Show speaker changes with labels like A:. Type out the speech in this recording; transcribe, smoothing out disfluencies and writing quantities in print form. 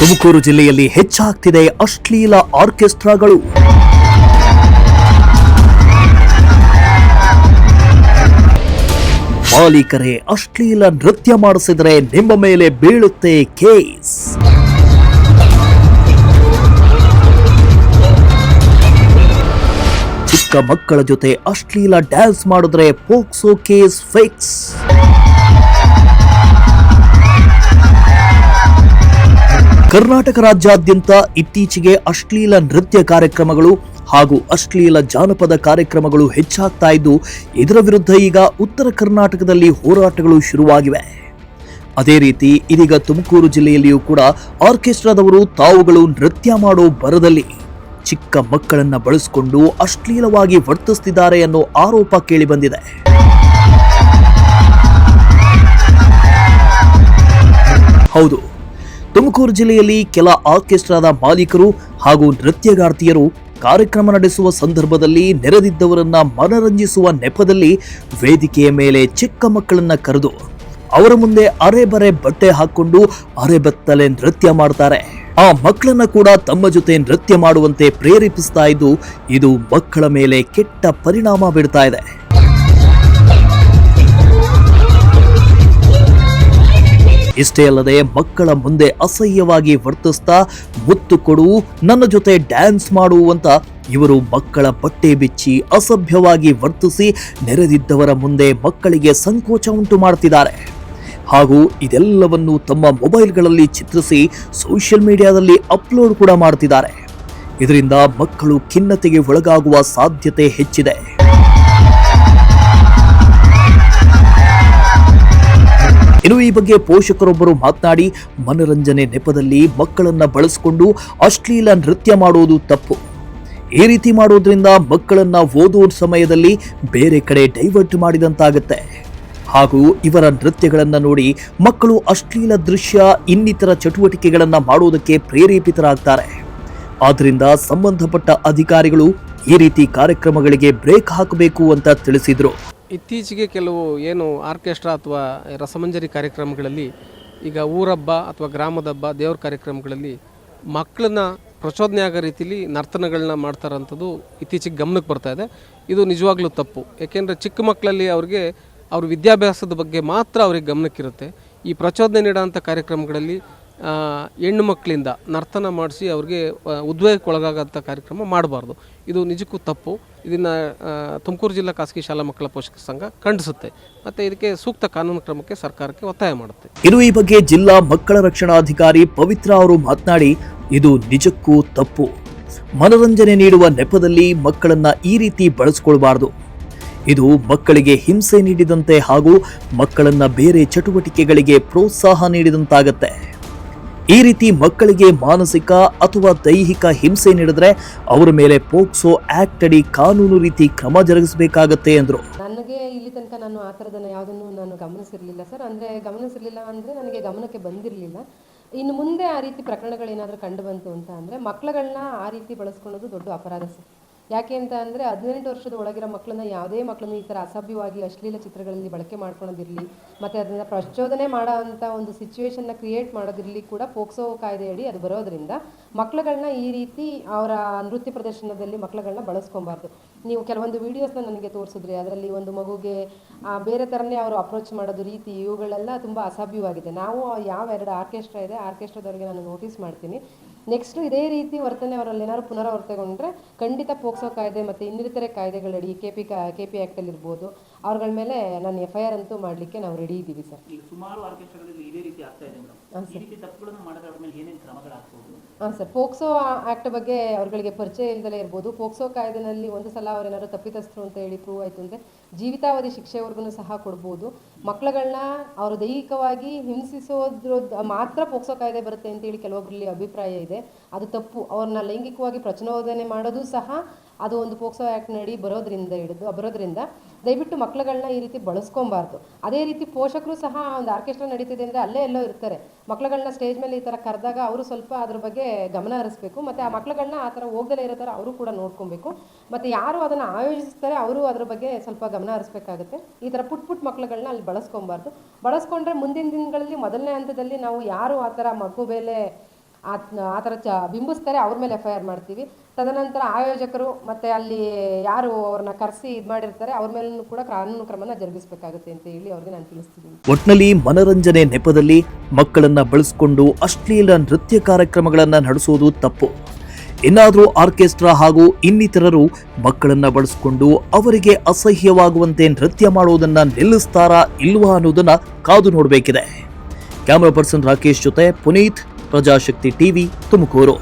A: ತುಮಕೂರು ಜಿಲ್ಲೆಯಲ್ಲಿ ಹೆಚ್ಚಾಗ್ತಿದೆ ಅಶ್ಲೀಲ ಆರ್ಕೆಸ್ಟ್ರಾಗಳು. ಮಾಲೀಕರೇ ಅಶ್ಲೀಲ ನೃತ್ಯ ಮಾಡಿಸಿದರೆ ನಿಮ್ಮ ಮೇಲೆ ಬೀಳುತ್ತೆ ಕೇಸ್. ಚಿಕ್ಕ ಮಕ್ಕಳ ಜೊತೆ ಅಶ್ಲೀಲ ಡ್ಯಾನ್ಸ್ ಮಾಡಿದ್ರೆ ಪೋಕ್ಸೋ ಕೇಸ್ ಫಿಕ್ಸ್. ಕರ್ನಾಟಕ ರಾಜ್ಯಾದ್ಯಂತ ಇತ್ತೀಚೆಗೆ ಅಶ್ಲೀಲ ನೃತ್ಯ ಕಾರ್ಯಕ್ರಮಗಳು ಹಾಗೂ ಅಶ್ಲೀಲ ಜಾನಪದ ಕಾರ್ಯಕ್ರಮಗಳು ಹೆಚ್ಚಾಗ್ತಾ ಇದ್ದು, ಇದರ ವಿರುದ್ಧ ಈಗ ಉತ್ತರ ಕರ್ನಾಟಕದಲ್ಲಿ ಹೋರಾಟಗಳು ಶುರುವಾಗಿವೆ. ಅದೇ ರೀತಿ ಇದೀಗ ತುಮಕೂರು ಜಿಲ್ಲೆಯಲ್ಲಿಯೂ ಕೂಡ ಆರ್ಕೆಸ್ಟ್ರಾದವರು ತಾವುಗಳು ನೃತ್ಯ ಮಾಡೋ ಭರದಲ್ಲಿ ಚಿಕ್ಕ ಮಕ್ಕಳನ್ನ ಬಳಸಿಕೊಂಡು ಅಶ್ಲೀಲವಾಗಿ ವರ್ತಿಸುತ್ತಿದ್ದಾರೆ ಅನ್ನೋ ಆರೋಪ ಕೇಳಿಬಂದಿದೆ. ಹೌದು, ತುಮಕೂರು ಜಿಲ್ಲೆಯಲ್ಲಿ ಕೆಲ ಆರ್ಕೆಸ್ಟ್ರಾದ ಮಾಲೀಕರು ಹಾಗೂ ನೃತ್ಯಗಾರ್ತಿಯರು ಕಾರ್ಯಕ್ರಮ ನಡೆಸುವ ಸಂದರ್ಭದಲ್ಲಿ ನೆರೆದಿದ್ದವರನ್ನ ಮನರಂಜಿಸುವ ನೆಪದಲ್ಲಿ ವೇದಿಕೆಯ ಮೇಲೆ ಚಿಕ್ಕ ಮಕ್ಕಳನ್ನ ಕರೆದು ಅವರ ಮುಂದೆ ಅರೆಬರೆ ಬಟ್ಟೆ ಹಾಕೊಂಡು ಅರೆಬೆತ್ತಲೆ ನೃತ್ಯ ಮಾಡ್ತಾರೆ. ಆ ಮಕ್ಕಳನ್ನ ಕೂಡ ತಮ್ಮ ಜೊತೆ ನೃತ್ಯ ಮಾಡುವಂತೆ ಪ್ರೇರೇಪಿಸ್ತಾ ಇದ್ದು, ಇದು ಮಕ್ಕಳ ಮೇಲೆ ಕೆಟ್ಟ ಪರಿಣಾಮ ಬೀರ್ತಾ ಇದೆ. ಇಷ್ಟೇ ಅಲ್ಲದೆ ಮಕ್ಕಳ ಮುಂದೆ ಅಸಹ್ಯವಾಗಿ ವರ್ತಿಸ್ತಾ ಮುತ್ತು ಕೊಡು, ನನ್ನ ಜೊತೆ ಡ್ಯಾನ್ಸ್ ಮಾಡುವಂತ ಇವರು ಮಕ್ಕಳ ಬಟ್ಟೆ ಬಿಚ್ಚಿ ಅಸಭ್ಯವಾಗಿ ವರ್ತಿಸಿ ನೆರೆದಿದ್ದವರ ಮುಂದೆ ಮಕ್ಕಳಿಗೆ ಸಂಕೋಚ ಉಂಟು ಮಾಡ್ತಿದ್ದಾರೆ. ಹಾಗೂ ಇದೆಲ್ಲವನ್ನು ತಮ್ಮ ಮೊಬೈಲ್ಗಳಲ್ಲಿ ಚಿತ್ರಿಸಿ ಸೋಷಿಯಲ್ ಮೀಡಿಯಾದಲ್ಲಿ ಅಪ್ಲೋಡ್ ಕೂಡ ಮಾಡ್ತಿದ್ದಾರೆ. ಇದರಿಂದ ಮಕ್ಕಳು ಖಿನ್ನತೆಗೆ ಒಳಗಾಗುವ ಸಾಧ್ಯತೆ ಹೆಚ್ಚಿದೆ. ಇನ್ನು ಈ ಬಗ್ಗೆ ಪೋಷಕರೊಬ್ಬರು ಮಾತನಾಡಿ, ಮನರಂಜನೆ ನೆಪದಲ್ಲಿ ಮಕ್ಕಳನ್ನ ಬಳಸಿಕೊಂಡು ಅಶ್ಲೀಲ ನೃತ್ಯ ಮಾಡೋದು ತಪ್ಪು. ಈ ರೀತಿ ಮಾಡೋದ್ರಿಂದ ಮಕ್ಕಳನ್ನ ಓದೋ ಸಮಯದಲ್ಲಿ ಬೇರೆ ಕಡೆ ಡೈವರ್ಟ್ ಮಾಡಿದಂತಾಗುತ್ತೆ. ಹಾಗೂ ಇವರ ನೃತ್ಯಗಳನ್ನ ನೋಡಿ ಮಕ್ಕಳು ಅಶ್ಲೀಲ ದೃಶ್ಯ ಇನ್ನಿತರ ಚಟುವಟಿಕೆಗಳನ್ನ ಮಾಡೋದಕ್ಕೆ ಪ್ರೇರೇಪಿತರಾಗ್ತಾರೆ. ಆದ್ರಿಂದ ಸಂಬಂಧಪಟ್ಟ ಅಧಿಕಾರಿಗಳು ಈ ರೀತಿ ಕಾರ್ಯಕ್ರಮಗಳಿಗೆ ಬ್ರೇಕ್ ಹಾಕಬೇಕು ಅಂತ ತಿಳಿಸಿದ್ರು.
B: ಇತ್ತೀಚೆಗೆ ಕೆಲವು ಏನು ಆರ್ಕೆಸ್ಟ್ರಾ ಅಥವಾ ರಸಮಂಜರಿ ಕಾರ್ಯಕ್ರಮಗಳಲ್ಲಿ, ಈಗ ಊರಹಬ್ಬ ಅಥವಾ ಗ್ರಾಮದ ಹಬ್ಬ, ದೇವ್ರ ಕಾರ್ಯಕ್ರಮಗಳಲ್ಲಿ ಮಕ್ಕಳನ್ನ ಪ್ರಚೋದನೆ ಆಗೋ ರೀತಿಯಲ್ಲಿ ನರ್ತನಗಳನ್ನ ಮಾಡ್ತಾರಂಥದ್ದು ಇತ್ತೀಚೆಗೆ ಗಮನಕ್ಕೆ ಬರ್ತಾ ಇದೆ. ಇದು ನಿಜವಾಗ್ಲೂ ತಪ್ಪು. ಏಕೆಂದರೆ ಚಿಕ್ಕ ಮಕ್ಕಳಲ್ಲಿ ಅವ್ರ ವಿದ್ಯಾಭ್ಯಾಸದ ಬಗ್ಗೆ ಮಾತ್ರ ಅವ್ರಿಗೆ ಗಮನಕ್ಕಿರುತ್ತೆ. ಈ ಪ್ರಚೋದನೆ ನೀಡೋಂಥ ಕಾರ್ಯಕ್ರಮಗಳಲ್ಲಿ ಹೆಣ್ಣು ಮಕ್ಕಳಿಂದ ನರ್ತನ ಮಾಡಿಸಿ ಅವ್ರಿಗೆ ಉದ್ವೇಗಕ್ಕೊಳಗಾಗೋಂಥ ಕಾರ್ಯಕ್ರಮ ಮಾಡಬಾರ್ದು. ಇದು ನಿಜಕ್ಕೂ ತಪ್ಪು. ಇದನ್ನು ತುಮಕೂರು ಜಿಲ್ಲಾ ಖಾಸಗಿ ಶಾಲಾ ಮಕ್ಕಳ ಪೋಷಕರ ಸಂಘ ಖಂಡಿಸುತ್ತೆ ಮತ್ತು ಇದಕ್ಕೆ ಸೂಕ್ತ ಕಾನೂನು ಕ್ರಮಕ್ಕೆ ಸರ್ಕಾರಕ್ಕೆ ಒತ್ತಾಯ ಮಾಡುತ್ತೆ.
A: ಇನ್ನು ಈ ಬಗ್ಗೆ ಜಿಲ್ಲಾ ಮಕ್ಕಳ ರಕ್ಷಣಾಧಿಕಾರಿ ಪವಿತ್ರ ಅವರು ಮಾತನಾಡಿ, ಇದು ನಿಜಕ್ಕೂ ತಪ್ಪು. ಮನರಂಜನೆ ನೀಡುವ ನೆಪದಲ್ಲಿ ಮಕ್ಕಳನ್ನ ಈ ರೀತಿ ಬಳಸಿಕೊಳ್ಬಾರ್ದು. ಇದು ಮಕ್ಕಳಿಗೆ ಹಿಂಸೆ ನೀಡಿದಂತೆ ಹಾಗೂ ಮಕ್ಕಳನ್ನ ಬೇರೆ ಚಟುವಟಿಕೆಗಳಿಗೆ ಪ್ರೋತ್ಸಾಹ ನೀಡಿದಂತಾಗತ್ತೆ. ಈ ರೀತಿ ಮಕ್ಕಳಿಗೆ ಮಾನಸಿಕ ಅಥವಾ ದೈಹಿಕ ಹಿಂಸೆ ನೀಡಿದ್ರೆ ಅವರ ಮೇಲೆ ಪೋಕ್ಸೋ ಆಕ್ಟ್ ಅಡಿ ಕಾನೂನು ರೀತಿ ಕ್ರಮ ಜರುಗಿಸಬೇಕಾಗತ್ತೆ ಎಂದರು.
C: ನನಗೆ ಇಲ್ಲಿ ತನಕ ನಾನು ಆ ಥರದನ್ನು ಯಾವುದನ್ನು ನಾನು ಗಮನಿಸಿರಲಿಲ್ಲ ಸರ್. ಅಂದರೆ ಗಮನಿಸಿರಲಿಲ್ಲ ಅಂದರೆ ನನಗೆ ಗಮನಕ್ಕೆ ಬಂದಿರಲಿಲ್ಲ. ಇನ್ನು ಮುಂದೆ ಆ ರೀತಿ ಪ್ರಕರಣಗಳೇನಾದರೂ ಕಂಡು ಬಂತು ಅಂತ ಅಂದರೆ ಮಕ್ಕಳುಗಳನ್ನ ಆ ರೀತಿ ಬಳಸ್ಕೊಳ್ಳೋದು ದೊಡ್ಡ ಅಪರಾಧ ಸರ್. ಯಾಕೆ ಅಂತ ಅಂದರೆ 18 ವರ್ಷದ ಒಳಗಿರೋ ಮಕ್ಕಳನ್ನ, ಯಾವುದೇ ಮಕ್ಕಳನ್ನ ಈ ಥರ ಅಸಭ್ಯವಾಗಿ ಅಶ್ಲೀಲ ಚಿತ್ರಗಳಲ್ಲಿ ಬಳಕೆ ಮಾಡ್ಕೊಳ್ಳೋದಿರಲಿ ಮತ್ತು ಅದನ್ನು ಪ್ರಚೋದನೆ ಮಾಡೋ ಅಂಥ ಒಂದು ಸಿಚುವೇಶನ್ನ ಕ್ರಿಯೇಟ್ ಮಾಡೋದಿರಲಿ ಕೂಡ ಪೋಕ್ಸೋ ಕಾಯ್ದೆಯಡಿ ಅದು ಬರೋದರಿಂದ ಮಕ್ಕಳುಗಳನ್ನ ಈ ರೀತಿ ಅವರ ನೃತ್ಯ ಪ್ರದರ್ಶನದಲ್ಲಿ ಮಕ್ಕಳುಗಳನ್ನ ಬಳಸ್ಕೊಬಾರ್ದು. ನೀವು ಕೆಲವೊಂದು ವೀಡಿಯೋಸ್ನ ನನಗೆ ತೋರಿಸಿದ್ರಿ, ಅದರಲ್ಲಿ ಒಂದು ಮಗುಗೆ ಬೇರೆ ಥರನೇ ಅವರು ಅಪ್ರೋಚ್ ಮಾಡೋದು ರೀತಿ, ಇವುಗಳೆಲ್ಲ ತುಂಬ ಅಸಭ್ಯವಾಗಿದೆ. ನಾವು ಯಾವ 2 ಆರ್ಕೆಸ್ಟ್ರಾ ಇದೆ, ಆರ್ಕೆಸ್ಟ್ರಾದವರಿಗೆ ನಾನು ನೋಟಿಸ್ ಮಾಡ್ತೀನಿ. ನೆಕ್ಸ್ಟು ಇದೇ ರೀತಿ ವರ್ತನೆ ಅವರಲ್ಲಿ ಏನಾದ್ರು ಪುನರಾವರ್ತನೆಗೊಂಡ್ರೆ ಖಂಡಿತ ಪೋಕ್ಸೋ ಕಾಯ್ದೆ ಮತ್ತು ಇನ್ನಿತರೆ ಕಾಯ್ದೆಗಳಡಿ KP ಆ್ಯಕ್ಟಲ್ಲಿ ಇರ್ಬೋದು, ಅವ್ರಗಳ ಮೇಲೆ ನಾನು FIR ಅಂತೂ ಮಾಡಲಿಕ್ಕೆ ನಾವು ರೆಡಿ ಇದ್ದೀವಿ ಸರ್. ಹಾಂ ಸರ್, ಪೋಕ್ಸೋ ಆ್ಯಕ್ಟ್ ಬಗ್ಗೆ ಅವ್ರಗಳಿಗೆ ಪರಿಚಯ ಇಲ್ಲದಲೇ ಇರ್ಬೋದು. ಪೋಕ್ಸೋ ಕಾಯ್ದೆನಲ್ಲಿ ಒಂದು ಸಲ ಅವರೇನಾದ್ರು ತಪ್ಪಿತಸ್ಥರು ಅಂತ ಹೇಳಿ ಪ್ರೂವ್ ಆಯಿತು ಅಂದರೆ ಜೀವಿತಾವಧಿ ಶಿಕ್ಷೆವರೆಗೂ ಸಹ ಕೊಡ್ಬೋದು. ಮಕ್ಕಳುಗಳನ್ನ ಅವರು ದೈಹಿಕವಾಗಿ ಹಿಂಸಿಸೋದ್ರ ಮಾತ್ರ ಪೋಕ್ಸೋ ಕಾಯ್ದೆ ಬರುತ್ತೆ ಅಂತೇಳಿ ಕೆಲವೊಬ್ಬರಲ್ಲಿ ಅಭಿಪ್ರಾಯ ಇದೆ. ಅದು ತಪ್ಪು. ಅವ್ರನ್ನ ಲೈಂಗಿಕವಾಗಿ ಪ್ರಚೋದನೆ ಮಾಡೋದು ಸಹ ಅದು ಒಂದು ಪೋಕ್ಸೋ ಆ್ಯಕ್ಟ್ನಡಿ ಬರೋದ್ರಿಂದ ದಯವಿಟ್ಟು ಮಕ್ಕಳುಗಳನ್ನ ಈ ರೀತಿ ಬಳಸ್ಕೊಬಾರ್ದು. ಅದೇ ರೀತಿ ಪೋಷಕರು ಸಹ ಒಂದು ಆರ್ಕೆಸ್ಟ್ರಾ ನಡೀತಿದೆ ಅಂದರೆ ಅಲ್ಲೇ ಎಲ್ಲೋ ಇರ್ತಾರೆ. ಮಕ್ಕಳುಗಳನ್ನ ಸ್ಟೇಜ್ ಮೇಲೆ ಈ ಥರ ಕರೆದಾಗ ಅವರು ಸ್ವಲ್ಪ ಅದ್ರ ಬಗ್ಗೆ ಗಮನ ಹರಿಸ್ಬೇಕು. ಮತ್ತು ಆ ಮಕ್ಕಳುಗಳನ್ನ ಆ ಥರ ಹೋಗದಲ್ಲೇ ಇರೋ ಥರ ಅವರು ಕೂಡ ನೋಡ್ಕೊಬೇಕು. ಮತ್ತು ಯಾರು ಅದನ್ನು ಆಯೋಜಿಸ್ತಾರೆ ಅವರು ಅದ್ರ ಬಗ್ಗೆ ಸ್ವಲ್ಪ ಗಮನ ಹರಿಸ್ಬೇಕಾಗುತ್ತೆ. ಈ ಥರ ಪುಟ್ ಮಕ್ಕಳುಗಳನ್ನ ಅಲ್ಲಿ ಬಳಸ್ಕೊಬಾರ್ದು. ಬಳಸ್ಕೊಂಡ್ರೆ ಮುಂದಿನ ದಿನಗಳಲ್ಲಿ ಮೊದಲನೇ ಹಂತದಲ್ಲಿ ನಾವು ಯಾರು ಆ ಥರ ಮಗು ಮೇಲೆ ಆ ಥರ ಬಿಂಬಿಸ್ತಾರೆ, ಅವ್ರ ಮೇಲೆ FIR ಮಾಡ್ತೀವಿ. ತದನಂತರ ಆಯೋಜಕರು ಮತ್ತು ಅಲ್ಲಿ ಯಾರು ಅವ್ರನ್ನ ಕರೆಸಿ ಇದು ಮಾಡಿರ್ತಾರೆ ಅವ್ರ ಮೇಲೂ ಕೂಡ ಕಾನೂನು ಕ್ರಮನ ಜರುಗಿಸಬೇಕಾಗುತ್ತೆ ಅಂತ ಹೇಳಿ ಅವ್ರಿಗೆ ನಾನು ತಿಳಿಸ್ತಿದ್ದೀನಿ.
A: ಒಟ್ನಲ್ಲಿ ಮನರಂಜನೆ ನೆಪದಲ್ಲಿ ಮಕ್ಕಳನ್ನ ಬಳಸಿಕೊಂಡು ಅಶ್ಲೀಲ ನೃತ್ಯ ಕಾರ್ಯಕ್ರಮಗಳನ್ನ ನಡೆಸೋದು ತಪ್ಪು. ಇನ್ನಾದರೂ ಆರ್ಕೆಸ್ಟ್ರಾ ಹಾಗೂ ಇನ್ನಿತರರು ಮಕ್ಕಳನ್ನ ಬಳಸಿಕೊಂಡು ಅವರಿಗೆ ಅಸಹ್ಯವಾಗುವಂತೆ ನೃತ್ಯ ಮಾಡೋದನ್ನ ನಿಲ್ಲಿಸ್ತಾರಾ ಇಲ್ವಾ ಅನ್ನೋದನ್ನ ಕಾದು ನೋಡಬೇಕಿದೆ. ಕ್ಯಾಮರಾ ಪರ್ಸನ್ ರಾಕೇಶ್ ಜೊತೆ ಪುನೀತ್, ಪ್ರಜಾಶಕ್ತಿ ಟಿವಿ, ತುಮಕೂರು.